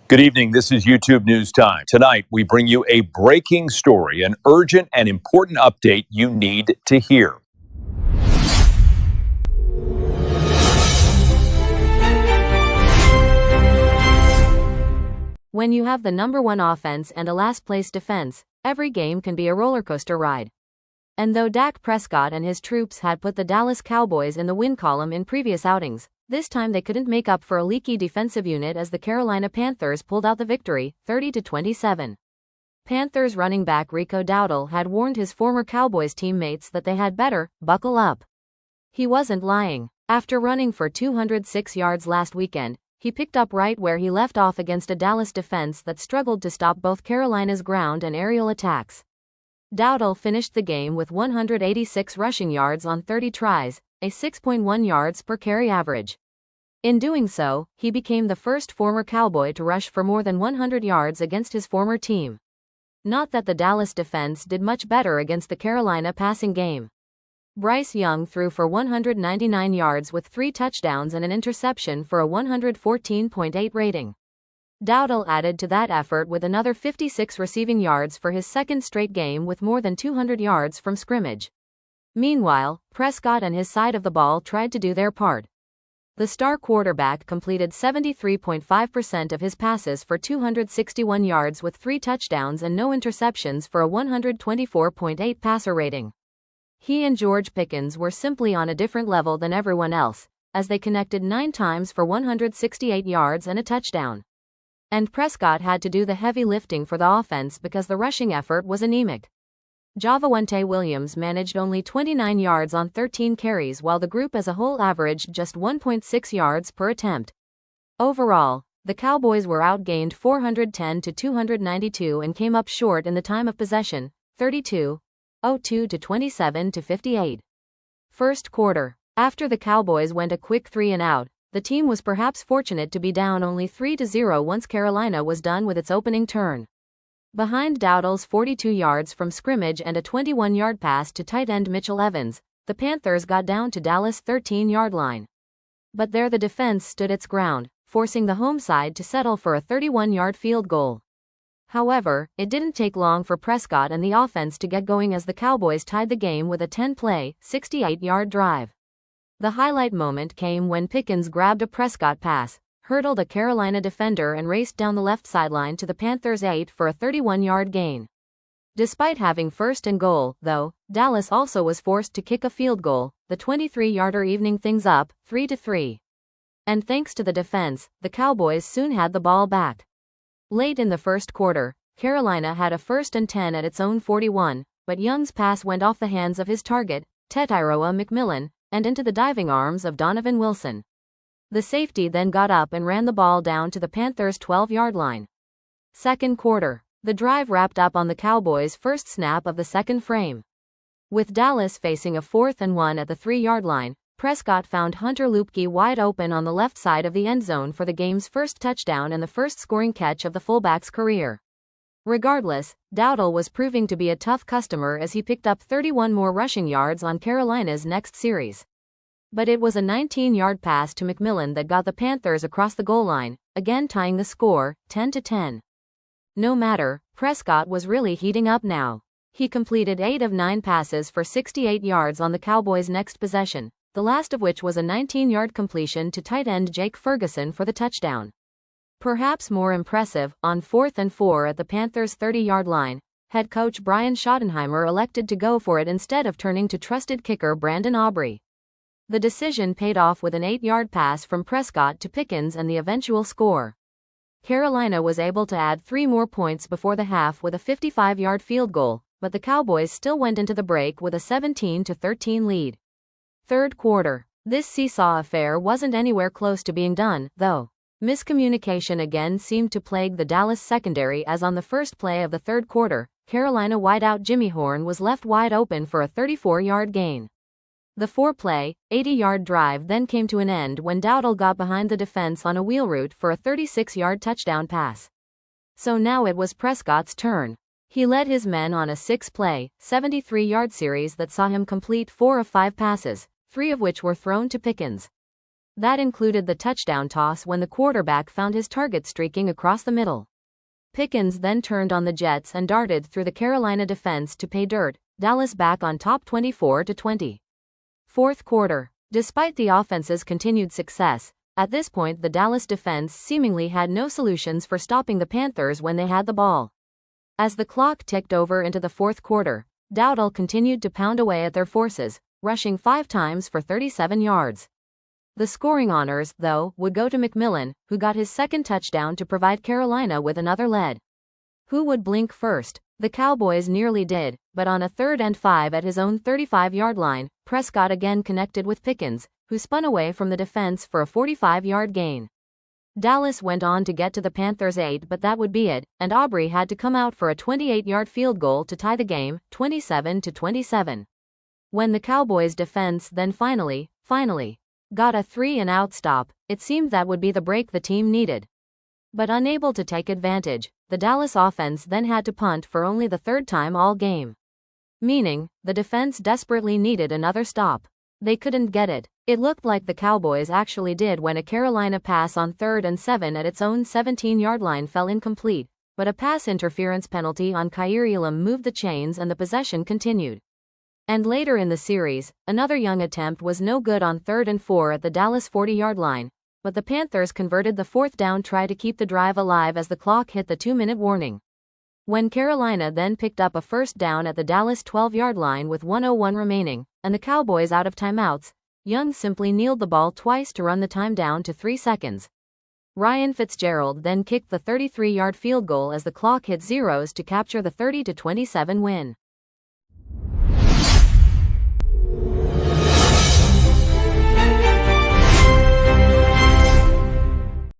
Good evening. This is YouTube News Time. Tonight, we bring you a breaking story, an urgent and important update you need to hear. When you have the number one offense and a last-place defense, every game can be a rollercoaster ride. And though Dak Prescott and his troops had put the Dallas Cowboys in the win column in previous outings, this time they couldn't make up for a leaky defensive unit as the Carolina Panthers pulled out the victory, 30-27. Panthers running back Rico Dowdle had warned his former Cowboys teammates that they had better buckle up. He wasn't lying. After running for 206 yards last weekend, he picked up right where he left off against a Dallas defense that struggled to stop both Carolina's ground and aerial attacks. Dowdle finished the game with 186 rushing yards on 30 tries, a 6.1 yards per carry average. In doing so, he became the first former Cowboy to rush for more than 100 yards against his former team. Not that the Dallas defense did much better against the Carolina passing game. Bryce Young threw for 199 yards with 3 touchdowns and an interception for a 114.8 rating. Dowdle added to that effort with another 56 receiving yards for his second straight game with more than 200 yards from scrimmage. Meanwhile, Prescott and his side of the ball tried to do their part. The star quarterback completed 73.5% of his passes for 261 yards with 3 touchdowns and no interceptions for a 124.8 passer rating. He and George Pickens were simply on a different level than everyone else, as they connected 9 times for 168 yards and a touchdown. And Prescott had to do the heavy lifting for the offense because the rushing effort was anemic. Javonte Williams managed only 29 yards on 13 carries while the group as a whole averaged just 1.6 yards per attempt. Overall, the Cowboys were outgained 410-292 and came up short in the time of possession, 32-02 to 27-58. First quarter. After the Cowboys went a quick 3-and-out, the team was perhaps fortunate to be down only 3-0 once Carolina was done with its opening turn. Behind Dowdle's 42 yards from scrimmage and a 21-yard pass to tight end Mitchell Evans, the Panthers got down to Dallas' 13-yard line. But there the defense stood its ground, forcing the home side to settle for a 31-yard field goal. However, it didn't take long for Prescott and the offense to get going as the Cowboys tied the game with a 10-play, 68-yard drive. The highlight moment came when Pickens grabbed a Prescott pass, hurdled a Carolina defender and raced down the left sideline to the Panthers' 8 for a 31-yard gain. Despite having first and goal, though, Dallas also was forced to kick a field goal, the 23-yarder evening things up, 3-3. And thanks to the defense, the Cowboys soon had the ball back. Late in the first quarter, Carolina had a 1st and 10 at its own 41, but Young's pass went off the hands of his target, Tetairoa McMillan, and into the diving arms of Donovan Wilson. The safety then got up and ran the ball down to the Panthers' 12-yard line. Second quarter. The drive wrapped up on the Cowboys' first snap of the second frame. With Dallas facing a 4th and 1 at the 3-yard line, Prescott found Hunter Luepke wide open on the left side of the end zone for the game's first touchdown and the first scoring catch of the fullback's career. Regardless, Dowdle was proving to be a tough customer as he picked up 31 more rushing yards on Carolina's next series. But it was a 19-yard pass to McMillan that got the Panthers across the goal line, again tying the score, 10-10. No matter, Prescott was really heating up now. He completed 8 of 9 passes for 68 yards on the Cowboys' next possession, the last of which was a 19-yard completion to tight end Jake Ferguson for the touchdown. Perhaps more impressive, on 4th and 4 at the Panthers' 30-yard line, head coach Brian Schottenheimer elected to go for it instead of turning to trusted kicker Brandon Aubrey. The decision paid off with an 8-yard pass from Prescott to Pickens and the eventual score. Carolina was able to add 3 more points before the half with a 55-yard field goal, but the Cowboys still went into the break with a 17-13 lead. Third quarter. This seesaw affair wasn't anywhere close to being done, though. Miscommunication again seemed to plague the Dallas secondary as on the first play of the third quarter, Carolina wideout Jimmy Horn was left wide open for a 34-yard gain. The 4-play, 80-yard drive then came to an end when Dowdle got behind the defense on a wheel route for a 36-yard touchdown pass. So now it was Prescott's turn. He led his men on a 6-play, 73-yard series that saw him complete 4 of 5 passes, 3 of which were thrown to Pickens. That included the touchdown toss when the quarterback found his target streaking across the middle. Pickens then turned on the Jets and darted through the Carolina defense to pay dirt, Dallas back on top 24-20. Fourth quarter. Despite the offense's continued success, at this point the Dallas defense seemingly had no solutions for stopping the Panthers when they had the ball. As the clock ticked over into the fourth quarter, Dowdle continued to pound away at their forces, rushing 5 times for 37 yards. The scoring honors, though, would go to McMillan, who got his second touchdown to provide Carolina with another lead. Who would blink first? The Cowboys nearly did, but on a 3rd and 5 at his own 35-yard line, Prescott again connected with Pickens, who spun away from the defense for a 45-yard gain. Dallas went on to get to the Panthers' 8, but that would be it, and Aubrey had to come out for a 28-yard field goal to tie the game, 27-27. When the Cowboys' defense then finally got a 3-and-out stop, it seemed that would be the break the team needed. But unable to take advantage, the Dallas offense then had to punt for only the 3rd time all game. Meaning, the defense desperately needed another stop. They couldn't get it. It looked like the Cowboys actually did when a Carolina pass on 3rd and 7 at its own 17-yard line fell incomplete, but a pass interference penalty on Kaiir Elam moved the chains and the possession continued. And later in the series, another Young attempt was no good on 3rd and 4 at the Dallas 40-yard line, but the Panthers converted the 4th down try to keep the drive alive as the clock hit the 2-minute warning. When Carolina then picked up a 1st down at the Dallas 12-yard line with 1:01 remaining, and the Cowboys out of timeouts, Young simply kneeled the ball twice to run the time down to 3 seconds. Ryan Fitzgerald then kicked the 33-yard field goal as the clock hit zeros to capture the 30-27 win.